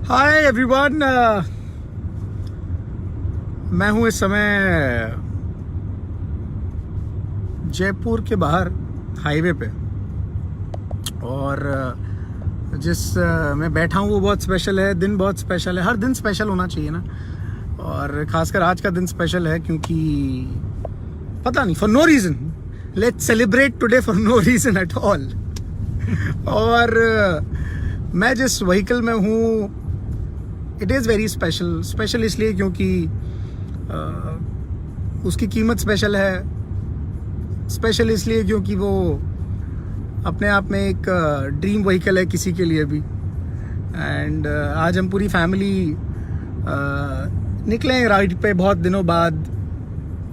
Hi everyone, मैं हूँ इस समय जयपुर के बाहर हाईवे पे, और जिस मैं बैठा हूँ वो बहुत स्पेशल है। दिन बहुत स्पेशल है, हर दिन स्पेशल होना चाहिए ना, और खासकर आज का दिन स्पेशल है क्योंकि पता नहीं, for no reason, let's celebrate today for no reason at all. और मैं जिस व्हीकल में हूँ इट इज़ वेरी स्पेशल इसलिए क्योंकि उसकी कीमत स्पेशल है। स्पेशल इसलिए क्योंकि वो अपने आप में एक ड्रीम व्हीकल है किसी के लिए भी। एंड आज हम पूरी फैमिली निकले हैं राइड पे बहुत दिनों बाद।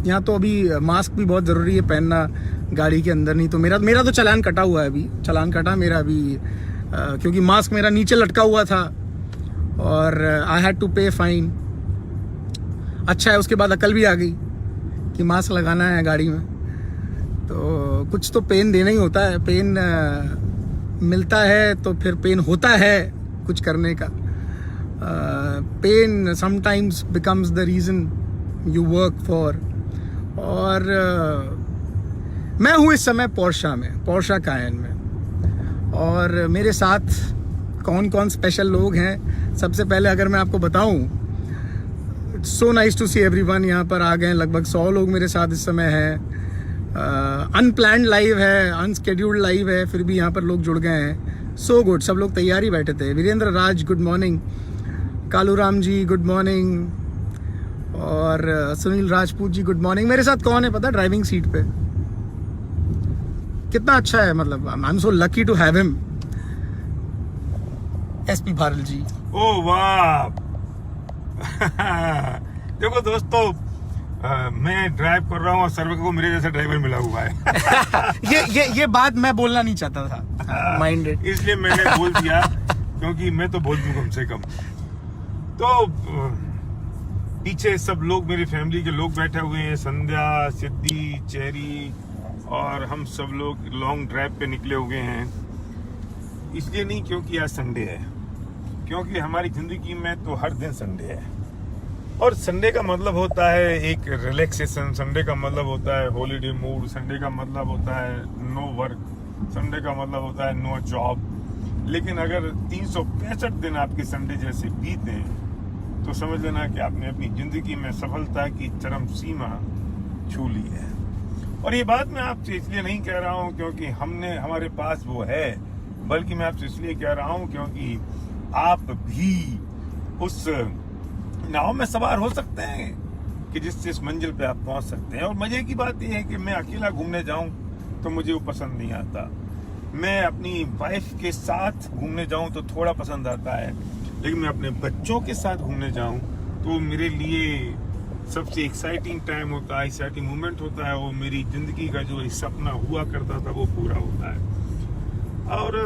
यहाँ तो अभी मास्क भी बहुत ज़रूरी है पहनना गाड़ी के अंदर, नहीं तो मेरा तो चालान कटा हुआ है। अभी चालान कटा मेरा अभी क्योंकि मास्क मेरा नीचे लटका हुआ था और आई हैड टू पे फाइन। अच्छा है, उसके बाद अकल भी आ गई कि मास्क लगाना है गाड़ी में, तो कुछ तो पेन देना ही होता है। पेन मिलता है तो फिर पेन होता है कुछ करने का। Pain sometimes becomes the reason you work for. और मैं हूँ इस समय पोर्शा कायन में, और मेरे साथ कौन कौन स्पेशल लोग हैं। सबसे पहले अगर मैं आपको बताऊं, so nice to see everyone. यहाँ पर आ गए लगभग 100 लोग मेरे साथ इस समय हैं। अनप्लान्ड लाइव है, अनस्केड्यूल्ड लाइव है, फिर भी यहाँ पर लोग जुड़ गए हैं। सो गुड, सब लोग तैयारी बैठे थे। वीरेंद्र राज गुड मॉर्निंग, कालूराम जी गुड मॉर्निंग, और सुनील राजपूत जी गुड मॉर्निंग। मेरे साथ कौन है पता, ड्राइविंग सीट पे कितना अच्छा है, मतलब I am so lucky to have him, SP Bharal ji. ओ वाह देखो दोस्तों, मैं ड्राइव कर रहा हूँ और सर्वे को मेरे जैसा ड्राइवर मिला हुआ है। ये बात मैं बोलना नहीं चाहता था, माइंडेड, इसलिए मैंने बोल दिया क्योंकि मैं तो बोल दूं कम से कम। तो पीछे सब लोग, मेरी फैमिली के लोग बैठे हुए हैं, संध्या, सिद्धि, चेरी, और हम सब लोग लॉन्ग ड्राइव पे निकले हुए हैं। इसलिए नहीं क्योंकि आज संडे है, क्योंकि हमारी जिंदगी में तो हर दिन संडे है। और संडे का मतलब होता है एक रिलैक्सेशन, संडे का मतलब होता है हॉलीडे मूड, संडे का मतलब होता है नो वर्क, संडे का मतलब होता है नो जॉब। लेकिन अगर 365 दिन आपके संडे जैसे बीते तो समझ लेना कि आपने अपनी जिंदगी में सफलता की चरम सीमा छू ली है। और ये बात मैं आपसे इसलिए नहीं कह रहा हूँ क्योंकि हमारे पास वो है, बल्कि मैं आपसे इसलिए कह रहा हूँ क्योंकि आप भी उस नाव में सवार हो सकते हैं कि जिससे इस मंजिल पे आप पहुंच सकते हैं। और मजे की बात यह है कि मैं अकेला घूमने जाऊं तो मुझे वो पसंद नहीं आता। मैं अपनी वाइफ के साथ घूमने जाऊं तो थोड़ा पसंद आता है, लेकिन मैं अपने बच्चों के साथ घूमने जाऊं तो मेरे लिए सबसे एक्साइटिंग टाइम होता है, एक्साइटिंग मोमेंट होता है। वो मेरी जिंदगी का जो सपना हुआ करता था वो पूरा होता है। और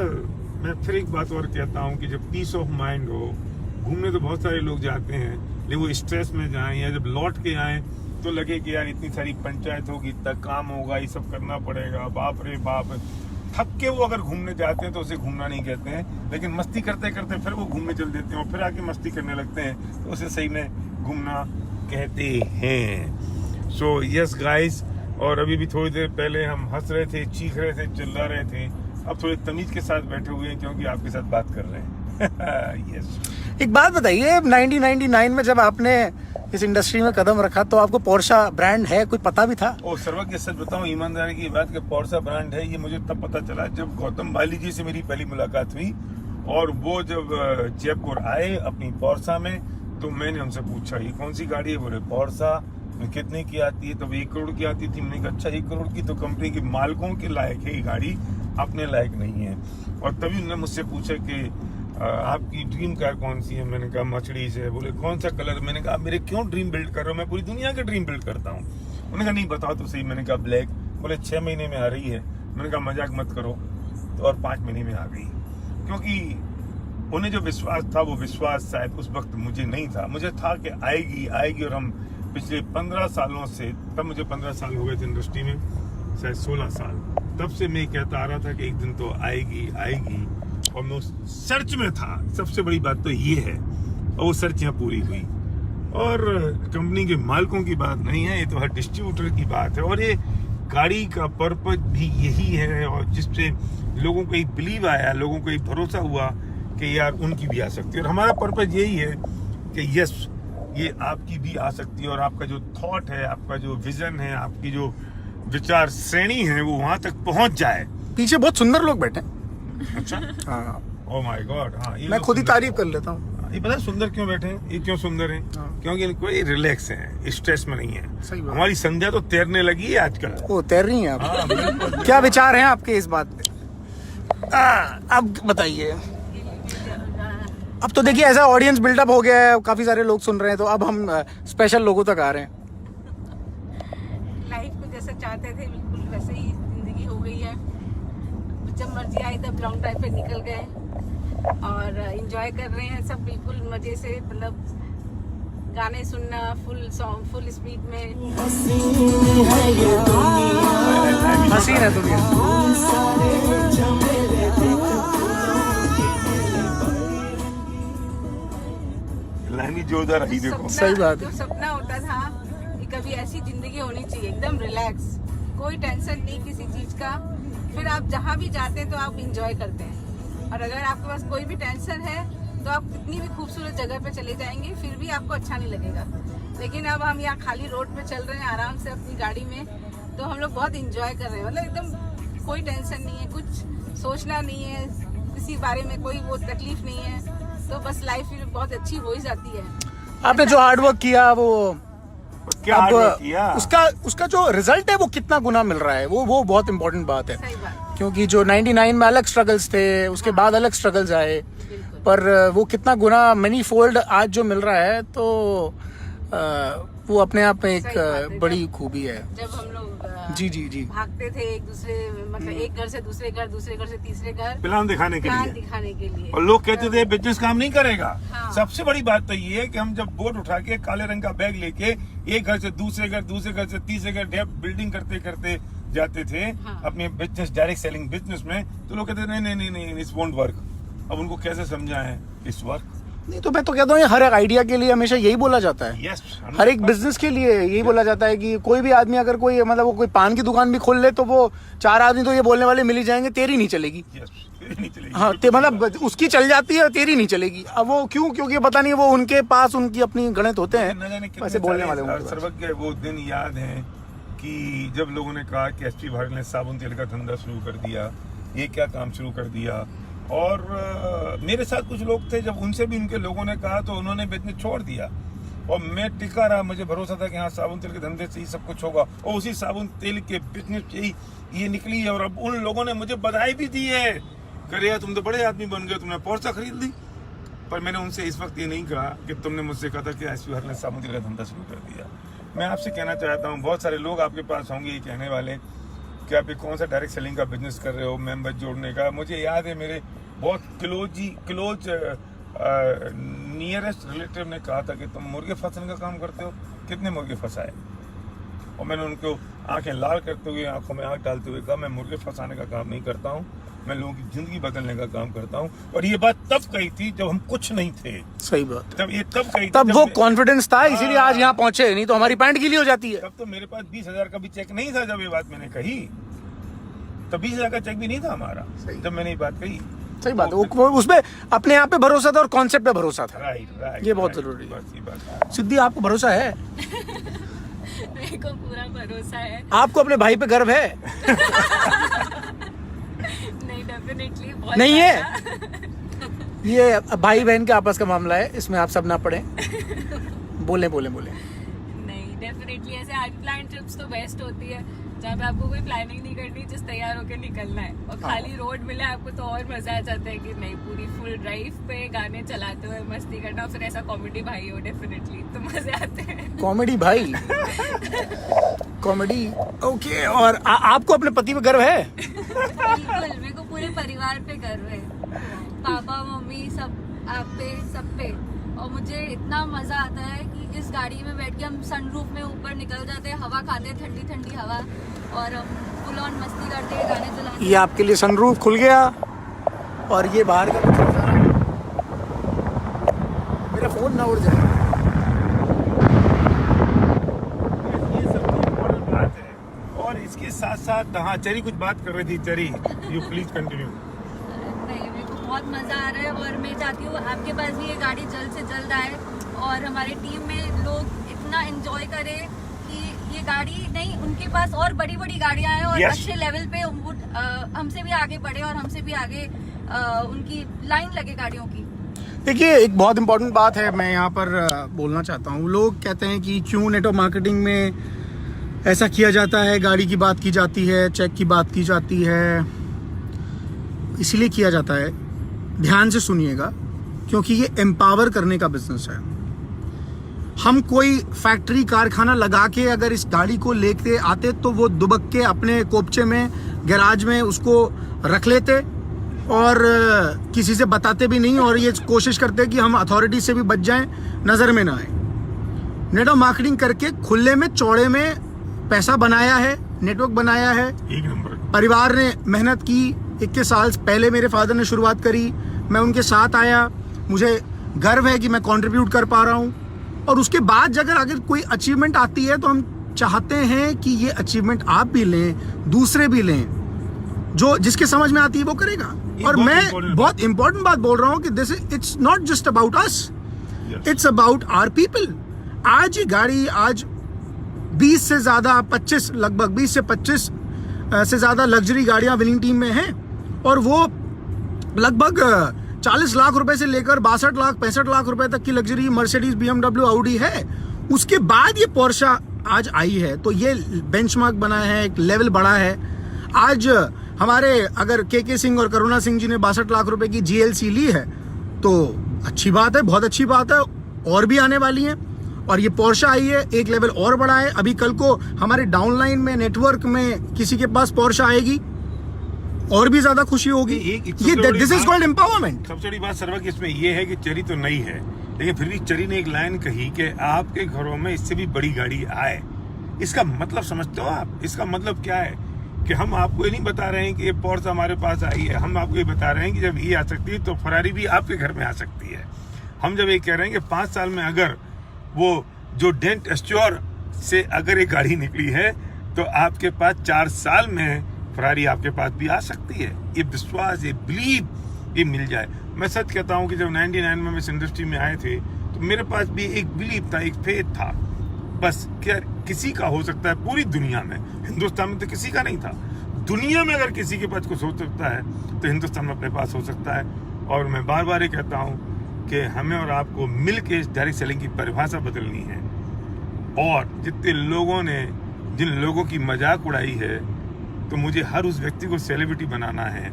मैं फिर एक बात और कहता हूँ कि जब पीस ऑफ माइंड हो, घूमने तो बहुत सारे लोग जाते हैं, लेकिन वो स्ट्रेस में जाएं या जब लौट के आएं तो लगे कि यार इतनी सारी पंचायत होगी, इतना काम होगा, ये सब करना पड़ेगा, बाप रे बाप। थक के वो अगर घूमने जाते हैं तो उसे घूमना नहीं कहते हैं, लेकिन मस्ती करते करते फिर वो घूमने चल देते हैं और फिर आके मस्ती करने लगते हैं, तो उसे सही में घूमना कहते हैं। सो यस गाइस, और अभी भी थोड़ी देर पहले हम हंस रहे थे, चीख रहे थे, चिल्ला रहे थे। अब थोड़े तमीज के साथ बैठे हुए हैं क्योंकि आपके साथ बात कर रहे हैं। यस। एक बात बताइए, 1999 में जब आपने इस इंडस्ट्री में कदम रखा तो आपको पोर्शा ब्रांड है कुछ पता भी था? ओ सर्वज्ञ, सच बताऊं, ईमानदारी की बात, कि पोर्शा ब्रांड है ये मुझे तब पता चला जब गौतम बाली जी से मेरी पहली मुलाकात हुई। और वो जब जयपुर आए अपनी पोर्शा में, तो मैंने उनसे पूछा ये कौन सी गाड़ी है? बोले पोर्शा। कितने की आती है? तो 1 करोड़ की आती थी। मैंने कहा अच्छा 1 करोड़ की तो कंपनी के मालिकों के लायक है ये गाड़ी, अपने लायक नहीं है। और तभी उन्होंने मुझसे पूछा कि आपकी ड्रीम कार कौन सी है? मैंने कहा मर्सिडीज है। बोले कौन सा कलर? मैंने कहा मेरे क्यों ड्रीम बिल्ड कर रहे हो, मैं पूरी दुनिया के ड्रीम बिल्ड करता हूँ। उन्होंने कहा नहीं बताओ तो सही। मैंने कहा ब्लैक। बोले 6 महीने में आ रही है। मैंने कहा मजाक मत करो। तो और 5 महीने में आ गई, क्योंकि उन्हें जो विश्वास था वो विश्वास शायद उस वक्त मुझे नहीं था। मुझे था कि आएगी आएगी, और हम पिछले 15 सालों से, तब मुझे 15 साल हो गए थे इंडस्ट्री में, शायद 16 साल, तब से मैं कहता आ रहा था कि एक दिन तो आएगी आएगी, और मैं उस सर्च में था। सबसे बड़ी बात तो ये है और वो सर्च यहाँ पूरी हुई। और कंपनी के मालिकों की बात नहीं है, ये तो हर डिस्ट्रीब्यूटर की बात है। और ये गाड़ी का पर्पज भी यही है, और जिससे लोगों को एक बिलीव आया, लोगों को एक भरोसा हुआ कि यार उनकी भी आ सकती है। और हमारा पर्पज यही है कि यस, ये आपकी भी आ सकती है, और आपका जो थॉट है, आपका जो विजन है, आपकी जो विचार श्रेणी है, वो वहां तक पहुंच जाए। पीछे बहुत सुंदर लोग बैठे हैं। अच्छा, हाँ, ओह माय गॉड, हाँ, ये मैं लोग खुद ही सुंदर- तारीफ कर लेता हूँ। ये पता है सुंदर क्यों बैठे हैं? ये क्यों सुंदर हैं? हाँ। क्योंकि इनको ये रिलैक्स है, स्ट्रेस में नहीं है। सही बात। हमारी संध्या तो तैरने लगी है आजकल। ओ, तैर रही हैं आप? हाँ, बिल्कुल। क्या विचार हैं आपके इस बात पे? अब बताइए। अब तो देखिए ऐसा ऑडियंस बिल्डअप हो गया है, काफी सारे लोग सुन रहे हैं, तो अब हम स्पेशल लोगों तक आ रहे हैं। लाइफ को जैसा चाहते थे बिल्कुल वैसे ही जिंदगी हो गई है। जब मर्जी आई तब लॉन्ग ड्राइव पे निकल गए और एंजॉय कर रहे हैं सब बिल्कुल मजे से। मतलब गाने सुनना फुल सॉन्ग, फुल स्पीड में। हसीन है दुनिया। लाइनी जोरदार आई देखो। सही बात है। जो सपना होता था कि कभी ऐसी जिंदगी होनी चाहिए, एकदम रिलैक्स, कोई टेंशन नहीं किसी चीज का। फिर आप जहाँ भी जाते हैं तो आप इंजॉय करते हैं, और अगर आपके पास कोई भी टेंशन है तो आप कितनी भी खूबसूरत जगह पे चले जाएंगे फिर भी आपको अच्छा नहीं लगेगा। लेकिन अब हम यहाँ खाली रोड पे चल रहे हैं आराम से अपनी गाड़ी में, तो हम लोग बहुत इंजॉय कर रहे हैं। मतलब एकदम कोई टेंशन नहीं है, कुछ सोचना नहीं है, किसी बारे में कोई वो तकलीफ नहीं है, तो बस लाइफ बहुत अच्छी हो ही जाती है। आपने जो हार्डवर्क किया वो क्या अब हार्डवर्क किया? उसका जो रिजल्ट है वो कितना गुना मिल रहा है, वो बहुत इंपॉर्टेंट बात है। सही बात, क्योंकि जो 99 में अलग स्ट्रगल्स थे, उसके बाद अलग स्ट्रगल्स आए, बिल्कुल। पर वो कितना गुना मनी फोल्ड आज जो मिल रहा है, तो वो अपने आप में एक सही बात है। बड़ी खूबी है। जब हम लोग जी जी जी। भागते थे एक दूसरे, मतलब एक घर से दूसरे घर, दूसरे घर से तीसरे घर, प्लान दिखाने के प्लान लिए। दिखाने के लिए। और लोग कहते थे बिजनेस काम नहीं करेगा। हाँ। सबसे बड़ी बात तो ये है कि हम जब बोट उठा के काले रंग का बैग लेके एक घर से दूसरे घर, दूसरे घर से तीसरे घर बिल्डिंग करते करते जाते थे हाँ। अपने बिजनेस, डायरेक्ट सेलिंग बिजनेस में, तो लोग कहते नहीं नहीं नहीं, इट्स वोंट वर्क। अब उनको कैसे समझाएं इस वर्क? नहीं तो मैं तो कहता हूँ हर एक आइडिया के लिए हमेशा यही बोला जाता है। यस, हर एक बिजनेस के लिए यही बोला जाता है कि कोई भी आदमी अगर कोई मतलब वो कोई पान की दुकान भी खोल ले, तो वो 4 आदमी तो ये बोलने वाले मिल ही जाएंगे, तेरी नहीं चलेगी। नहीं चलेगी। हाँ, मतलब उसकी चल जाती है, तेरी नहीं चलेगी। अब वो क्यों? क्योंकि पता नहीं वो उनके पास उनकी अपनी गणित होते हैं, न जाने कितने वैसे बोलने वाले सारे होंगे। सर्वज्ञ वो दिन याद हैं कि जब लोगों ने कहा कि एसपी भारत ने साबुन तेल का धंधा शुरू कर दिया, ये क्या काम शुरू कर दिया। और मेरे साथ कुछ लोग थे, जब उनसे भी उनके लोगों ने कहा तो उन्होंने बिजनेस छोड़ दिया, और मैं टिका रहा। मुझे भरोसा था कि हाँ, साबुन तेल के धंधे से ही सब कुछ होगा, और उसी साबुन तेल के बिजनेस से ही ये निकली है। और अब उन लोगों ने मुझे बधाई भी दी है, करे यार तुम तो बड़े आदमी बन गए, तुमने पोर्चा खरीद ली। पर मैंने उनसे इस वक्त ये नहीं कहा कि तुमने मुझसे कहा था कि एसपी भारत ने साबुन तेल का धंधा शुरू कर दिया। मैं आपसे कहना चाहता हूँ, बहुत सारे लोग आपके पास होंगे ये कहने वाले कि आप ये कौन सा डायरेक्ट सेलिंग का बिजनेस कर रहे हो, मेंबर जोड़ने का। मुझे याद है मेरे बहुत क्लोज नियरेस्ट रिलेटिव ने कहा था कि तुम मुर्गे फंसाने का काम करते हो, कितने मुर्गे फंसाए? और मैंने उनको आंखें लाल करते हुए, आंखों में आंख डालते हुए कहा, मैं मुर्गे फंसाने का काम नहीं करता हूँ, मैं लोगों की जिंदगी बदलने का काम करता हूँ। और ये बात तब कही थी जब हम कुछ नहीं थे। सही बात। तब कही थी, तब जब वो मैं- कॉन्फिडेंस था, इसीलिए आज यहाँ पहुंचे, नहीं तो हमारी पैंट गीली हो जाती है। तब तो मेरे पास 20,000 का भी चेक नहीं था जब ये बात मैंने कही। तब 20,000 का चेक भी नहीं था हमारा जब मैंने ये बात कही। सही बात है, वो उसमें अपने आप पे भरोसा था और कॉन्सेप्ट पे भरोसा था। राइट, ये बहुत जरूरी है। बस ये बात। सिद्धि, आपको भरोसा है? मेरे को पूरा भरोसा है। आपको अपने भाई पे गर्व है? नहीं, डेफिनेटली बहुत नहीं है? ज्यादा। ये भाई बहन के आपस का मामला है, इसमें आप सब ना पड़े। बोले। नहीं, डेफिनेटली ऐसे अनप्लान्ड ट्रिप्स तो बेस्ट होती है, जहाँ पे आपको कोई प्लानिंग नहीं करनी, जिस तैयार होकर निकलना है, और खाली रोड मिले आपको तो और मजा आ जाता है कि नहीं, पूरी फुल ड्राइव पे गाने चलाते हुए मस्ती करना, फिर ऐसा कॉमेडी भाई हो डेफिनेटली तो मजे आते हैं। कॉमेडी भाई, कॉमेडी, ओके। और आपको अपने पति पे गर्व है? बिल्कुल, मेरे को पूरे परिवार पे गर्व है, पापा मम्मी सब, आप पे, सब पे। और मुझे इतना मजा आता है कि इस गाड़ी में बैठ के हम सनरूफ में ऊपर निकल जाते हैं, हवा खाते हैं, ठंडी ठंडी हवा, और फुल ऑन मस्ती करते हैं, गाने चलाते हैं। ये आपके लिए सनरूफ खुल गया, और ये बाहर का मेरा फोन फोन ना उड़ जाए। ये सब इम्पोर्टेंट बात है। और इसके साथ साथ हाँ, चेरी कुछ बात कर रही थी। Cherry, you please continue. नहीं, मेरे को बहुत मजा आ रहा है और मैं चाहती हूँ आपके पास भी ये गाड़ी जल्द से जल्द आए और हमारे टीम में लोग इतना एंजॉय करें कि ये गाड़ी नहीं, उनके पास और बड़ी बड़ी गाड़ियां हैं और Yes. अच्छे लेवल पे हमसे भी आगे बढ़े और हमसे भी आगे उनकी लाइन लगे गाड़ियों की। देखिए, एक बहुत इंपॉर्टेंट बात है, मैं यहाँ पर बोलना चाहता हूँ। लोग कहते हैं कि क्यों नेटवर्क मार्केटिंग में ऐसा किया जाता है, गाड़ी की बात की जाती है, चेक की बात की जाती है। इसलिए किया जाता है, ध्यान से सुनिएगा, क्योंकि ये एम्पावर करने का बिजनेस है। हम कोई फैक्ट्री कारखाना लगा के अगर इस गाड़ी को लेके आते तो वो दुबक के अपने कोपचे में, गैराज में उसको रख लेते और किसी से बताते भी नहीं, और ये कोशिश करते कि हम अथॉरिटी से भी बच जाएं, नज़र में ना आए। नेटवर्क मार्केटिंग करके खुले में चौड़े में पैसा बनाया है, नेटवर्क बनाया है। एक नंबर। परिवार ने मेहनत की। 21 साल पहले मेरे फादर ने शुरुआत करी, मैं उनके साथ आया। मुझे गर्व है कि मैं कंट्रीब्यूट कर पा रहा हूँ। और उसके बाद अगर कोई अचीवमेंट आती है तो हम चाहते हैं कि ये अचीवमेंट आप भी लें, दूसरे भी लें। जो जिसके समझ में आती है वो करेगा। और मैं बहुत इंपॉर्टेंट बात बोल रहा हूँ कि this it's not just about us, it's about our people. आज ये गाड़ी आज 20 से ज़्यादा 25 लगभग 20 से 25 से ज़्यादा लग्जरी गाड़ियाँ विनिंग टीम में हैं, और वो लगभग 40 लाख रुपए से लेकर 62 लाख 65 लाख रुपए तक की लग्जरी मर्सिडीज, BMW, ऑडी है। उसके बाद ये पोर्शा आज आई है, तो ये बेंचमार्क बना है, एक लेवल बढ़ा है। आज हमारे अगर के सिंह और करुणा सिंह जी ने 62 लाख रुपए की GLC ली है तो अच्छी बात है, बहुत अच्छी बात है, और भी आने वाली है। और ये पोर्शा आई है, एक लेवल और बढ़ा है। अभी कल को हमारे डाउनलाइन में, नेटवर्क में किसी के पास पोर्शा आएगी, और भी ज्यादा खुशी होगी। ये दिस इज कॉल्ड एम्पावरमेंट। सबसे बड़ी बात सर्वक इसमें ये है कि चेरी तो नई है, लेकिन फिर भी चेरी ने एक लाइन कही कि आपके घरों में इससे भी बड़ी गाड़ी आए। इसका मतलब समझते हो आप? इसका मतलब क्या है कि हम आपको ये नहीं बता रहे हैं कि ये पोर्शा हमारे पास आई है, हम आपको ये बता रहे हैं कि जब ये आ सकती है तो फरारी भी आपके घर में आ सकती है। हम जब ये कह रहे हैं कि 5 साल में अगर वो जो डेंट एस्ट्योर से अगर एक गाड़ी निकली है तो आपके पास 4 साल में फरारी आपके पास भी आ सकती है। ये विश्वास, ये बिलीव, ये मिल जाए। मैं सच कहता हूँ कि जब 99 में इस इंडस्ट्री में आए थे तो मेरे पास भी एक बिलीव था, एक फेथ था, बस क्या किसी का हो सकता है पूरी दुनिया में। हिंदुस्तान में तो किसी का नहीं था। दुनिया में अगर किसी के पास कुछ हो सकता है तो हिंदुस्तान में अपने पास हो सकता है। और मैं बार बार ये कहता हूँ कि हमें और आपको मिल के इस डायरेक्ट सेलिंग की परिभाषा बदलनी है। और जितने लोगों ने जिन लोगों की मजाक उड़ाई है, तो मुझे हर उस व्यक्ति को सेलिब्रिटी बनाना है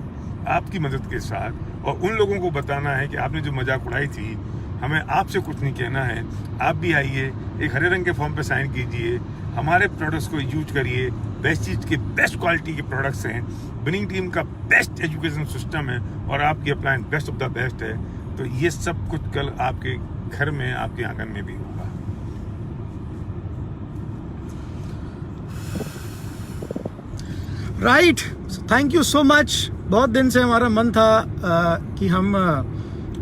आपकी मदद के साथ, और उन लोगों को बताना है कि आपने जो मजाक उड़ाई थी, हमें आपसे कुछ नहीं कहना है। आप भी आइए, एक हरे रंग के फॉर्म पे साइन कीजिए, हमारे प्रोडक्ट्स को यूज करिए। बेस्ट चीज़ के बेस्ट क्वालिटी के प्रोडक्ट्स हैं, विनिंग टीम का बेस्ट एजुकेशन सिस्टम है, और आपकी appliance best of the best है। तो ये सब कुछ कल आपके घर में, आपके आंगन में भी होगा। Right, thank you so much. बहुत दिन से हमारा मन था कि हम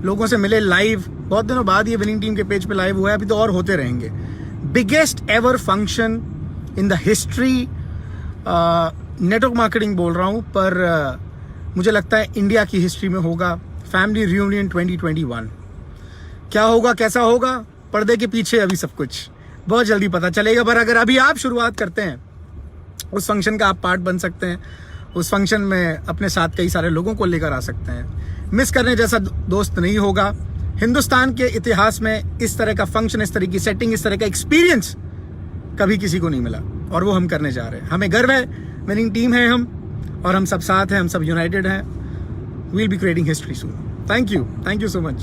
लोगों से मिले लाइव। बहुत दिनों बाद ये विनिंग टीम के पेज पे लाइव हुआ है, अभी तो और होते रहेंगे। Biggest ever function in the history, network marketing बोल रहा हूँ, पर मुझे लगता है इंडिया की हिस्ट्री में होगा। फैमिली रियूनियन 2021 क्या होगा, कैसा होगा, पर्दे के पीछे अभी सब कुछ बहुत जल्दी पता चलेगा। पर अगर अभी आप शुरुआत करते हैं, उस फंक्शन का आप पार्ट बन सकते हैं। उस फंक्शन में अपने साथ कई सारे लोगों को लेकर आ सकते हैं। मिस करने जैसा दोस्त नहीं होगा। हिंदुस्तान के इतिहास में इस तरह का फंक्शन, इस तरह की सेटिंग, इस तरह का एक्सपीरियंस कभी किसी को नहीं मिला, और वो हम करने जा रहे हैं। हमें गर्व है, विनिंग टीम है हम, और हम सब साथ हैं, हम सब यूनाइटेड हैं। We'll be creating history soon. Thank you so much.